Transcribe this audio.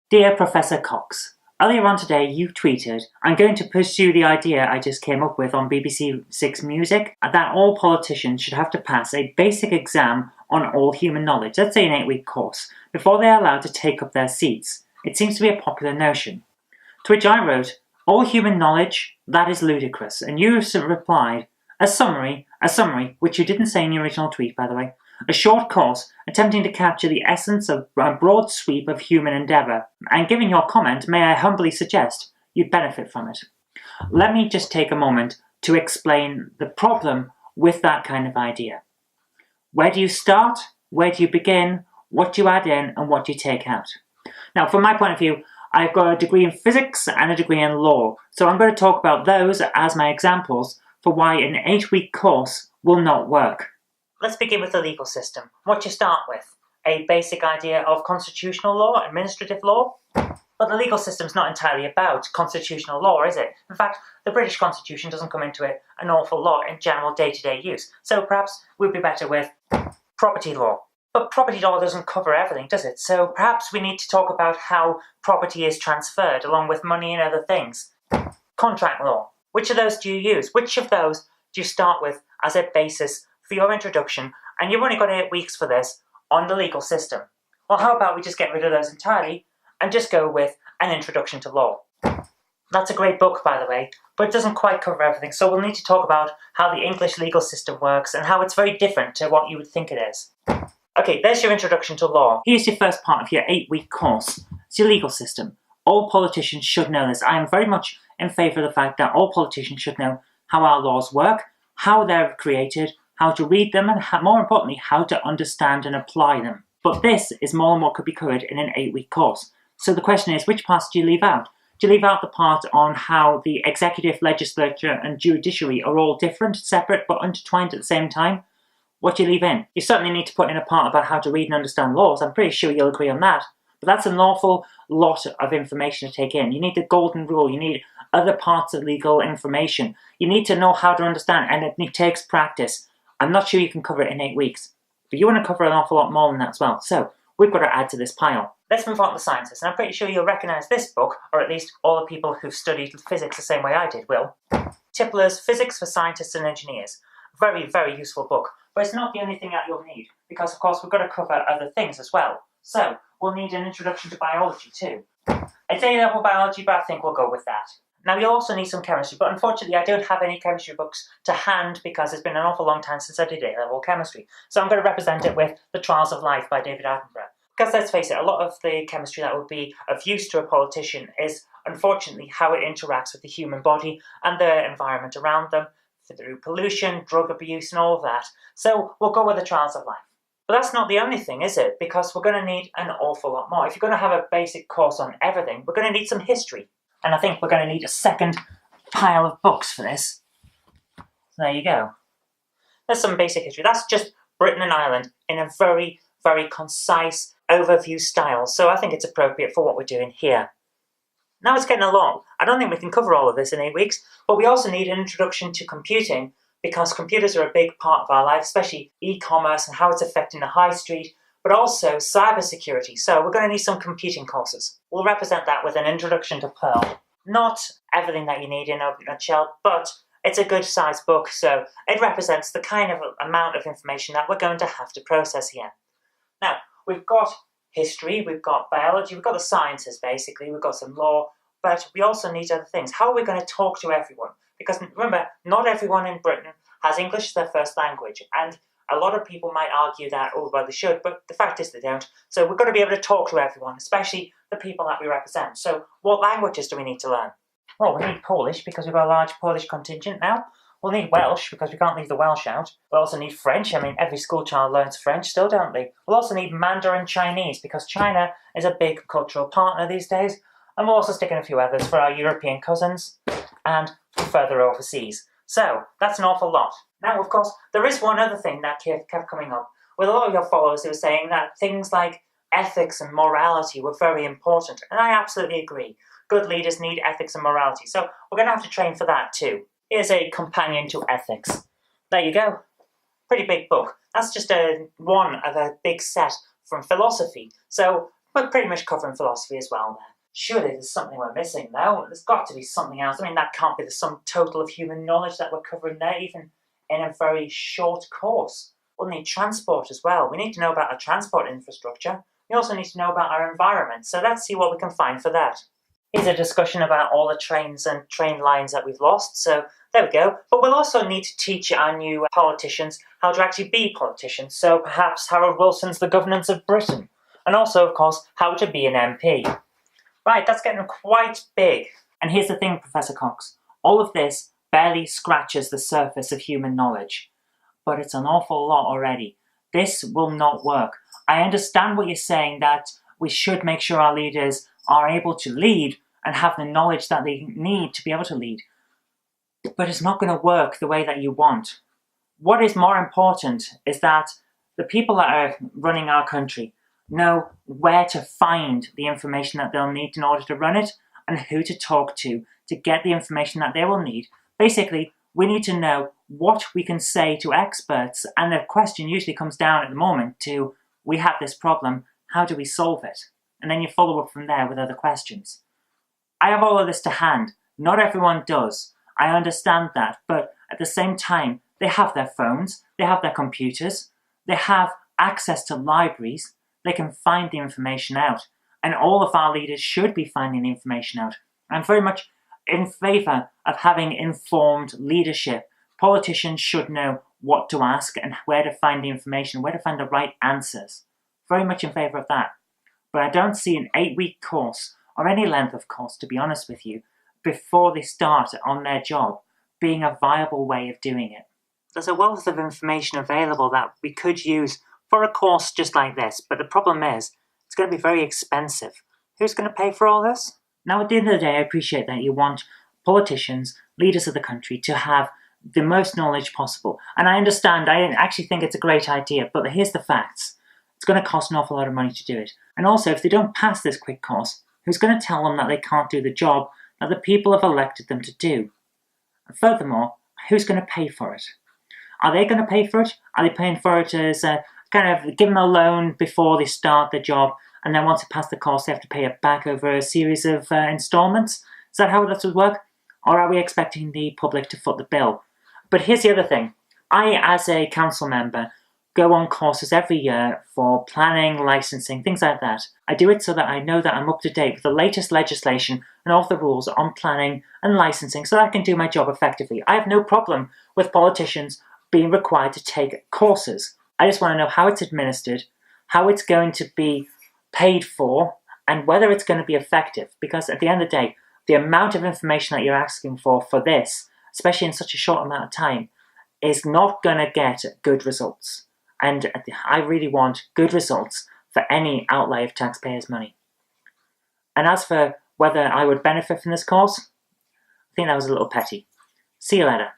Dear Professor Cox, earlier on today you tweeted, "I'm going to pursue the idea I just came up with on BBC Six Music, that all politicians should have to pass a basic exam on all human knowledge, let's say an 8-week course, before they are allowed to take up their seats. It seems to be a popular notion." To which I wrote, "All human knowledge? That is ludicrous." And you replied, a summary, which you didn't say in your original tweet, by the way, a short course attempting to capture the essence of a broad sweep of human endeavour. And given your comment, may I humbly suggest you'd benefit from it. Let me just take a moment to explain the problem with that kind of idea. Where do you start? Where do you begin? What do you add in and what do you take out? Now, from my point of view, I've got a degree in physics and a degree in law, so I'm going to talk about those as my examples for why an 8-week course will not work. Let's begin with the legal system. What you start with? A basic idea of constitutional law, administrative law? But the legal system's not entirely about constitutional law, is it? In fact, the British Constitution doesn't come into it an awful lot in general day-to-day use, so perhaps we'd be better with property law. But property law doesn't cover everything, does it? So perhaps we need to talk about how property is transferred along with money and other things. Contract law. Which of those do you use? Which of those do you start with as a basis for your introduction? And you've only got 8 weeks for this on the legal system. Well, how about we just get rid of those entirely and just go with an introduction to law? That's a great book, by the way, but it doesn't quite cover everything, so we'll need to talk about how the English legal system works and how it's very different to what you would think it is. Okay, there's your introduction to law. Here's your first part of your 8-week course. It's your legal system. All politicians should know this. I am very much in favour of the fact that all politicians should know how our laws work, how they're created, how to read them, and more importantly, how to understand and apply them. But this is more than what could be covered in an 8-week course. So the question is, which parts do you leave out? Do you leave out the part on how the executive, legislature, and judiciary are all different, separate, but intertwined at the same time? What do you leave in? You certainly need to put in a part about how to read and understand laws. I'm pretty sure you'll agree on that. But that's an awful lot of information to take in. You need the golden rule. You need other parts of legal information. You need to know how to understand, and it takes practice. I'm not sure you can cover it in 8 weeks, but you want to cover an awful lot more than that as well. So we've got to add to this pile. Let's move on to the sciences, and I'm pretty sure you'll recognise this book, or at least all the people who've studied physics the same way I did will. Tipler's Physics for Scientists and Engineers. Very, very useful book, but it's not the only thing that you'll need, because of course we've got to cover other things as well. So we'll need an introduction to biology too. It's A-level biology, but I think we'll go with that. Now you'll also need some chemistry, but unfortunately I don't have any chemistry books to hand because it's been an awful long time since I did A-level chemistry. So I'm going to represent it with The Trials of Life by David Attenborough. Because let's face it, a lot of the chemistry that would be of use to a politician is unfortunately how it interacts with the human body and the environment around them, through pollution, drug abuse and all of that. So we'll go with The Trials of Life. But that's not the only thing, is it? Because we're going to need an awful lot more. If you're going to have a basic course on everything, we're going to need some history. And I think we're going to need a second pile of books for this. So there you go. There's some basic history. That's just Britain and Ireland in a very, very concise overview style. So I think it's appropriate for what we're doing here. Now it's getting along. I don't think we can cover all of this in 8 weeks, but we also need an introduction to computing, because computers are a big part of our life, especially e-commerce and how it's affecting the high street, but also cybersecurity. So we're going to need some computing courses. We'll represent that with an introduction to Perl. Not everything that you need in a nutshell, but it's a good sized book, so it represents the kind of amount of information that we're going to have to process here. Now, we've got history, we've got biology, we've got the sciences basically, we've got some law, but we also need other things. How are we going to talk to everyone? Because remember, not everyone in Britain has English as their first language, and a lot of people might argue that, oh, well, they should, but the fact is they don't. So we've got to be able to talk to everyone, especially the people that we represent. So what languages do we need to learn? Well, we need Polish because we've got a large Polish contingent now. We'll need Welsh because we can't leave the Welsh out. We'll also need French. I mean, every school child learns French still, don't they? We'll also need Mandarin Chinese because China is a big cultural partner these days. And we'll also stick in a few others for our European cousins and for further overseas. So that's an awful lot. Now, of course, there is one other thing that kept coming up. With a lot of your followers who were saying that things like ethics and morality were very important. And I absolutely agree. Good leaders need ethics and morality. So we're going to have to train for that too. Here's a companion to ethics. There you go. Pretty big book. That's just one of a big set from philosophy. So We're pretty much covering philosophy as well there. Surely there's something we're missing though. There's got to be something else. I mean, that can't be the sum total of human knowledge that we're covering there, even in a very short course. We'll need transport as well. We need to know about our transport infrastructure. We also need to know about our environment. So let's see what we can find for that. Here's a discussion about all the trains and train lines that we've lost. So there we go. But we'll also need to teach our new politicians how to actually be politicians. So perhaps Harold Wilson's The Governance of Britain. And also, of course, how to be an MP. Right, that's getting quite big. And here's the thing, Professor Cox. All of this barely scratches the surface of human knowledge. But it's an awful lot already. This will not work. I understand what you're saying, that we should make sure our leaders are able to lead and have the knowledge that they need to be able to lead. But it's not going to work the way that you want. What is more important is that the people that are running our country know where to find the information that they'll need in order to run it and who to talk to get the information that they will need. Basically, we need to know what we can say to experts, and the question usually comes down at the moment to, we have this problem, how do we solve it? And then you follow up from there with other questions. I have all of this to hand. Not everyone does. I understand that, but at the same time, they have their phones, they have their computers, they have access to libraries, they can find the information out. And all of our leaders should be finding the information out. I'm very much in favour of having informed leadership. Politicians should know what to ask and where to find the information, where to find the right answers. Very much in favour of that. But I don't see an 8-week course, or any length of course, to be honest with you, before they start on their job, being a viable way of doing it. There's a wealth of information available that we could use for a course just like this, but the problem is, it's going to be very expensive. Who's going to pay for all this? Now, at the end of the day, I appreciate that you want politicians, leaders of the country, to have the most knowledge possible. And I understand, I actually think it's a great idea, but here's the facts. It's going to cost an awful lot of money to do it. And also, if they don't pass this quick course, who's going to tell them that they can't do the job that the people have elected them to do? And furthermore, who's going to pay for it? Are they going to pay for it? Are they paying for it as kind of give them a loan before they start the job, and then once they pass the course, they have to pay it back over a series of instalments? Is that how that would work? Or are we expecting the public to foot the bill? But here's the other thing. I, as a council member, go on courses every year for planning, licensing, things like that. I do it so that I know that I'm up to date with the latest legislation and all the rules on planning and licensing so that I can do my job effectively. I have no problem with politicians being required to take courses. I just want to know how it's administered, how it's going to be paid for, and whether it's going to be effective. Because at the end of the day, the amount of information that you're asking for this, especially in such a short amount of time, is not going to get good results. And I really want good results for any outlay of taxpayers' money. And as for whether I would benefit from this course, I think that was a little petty. See you later.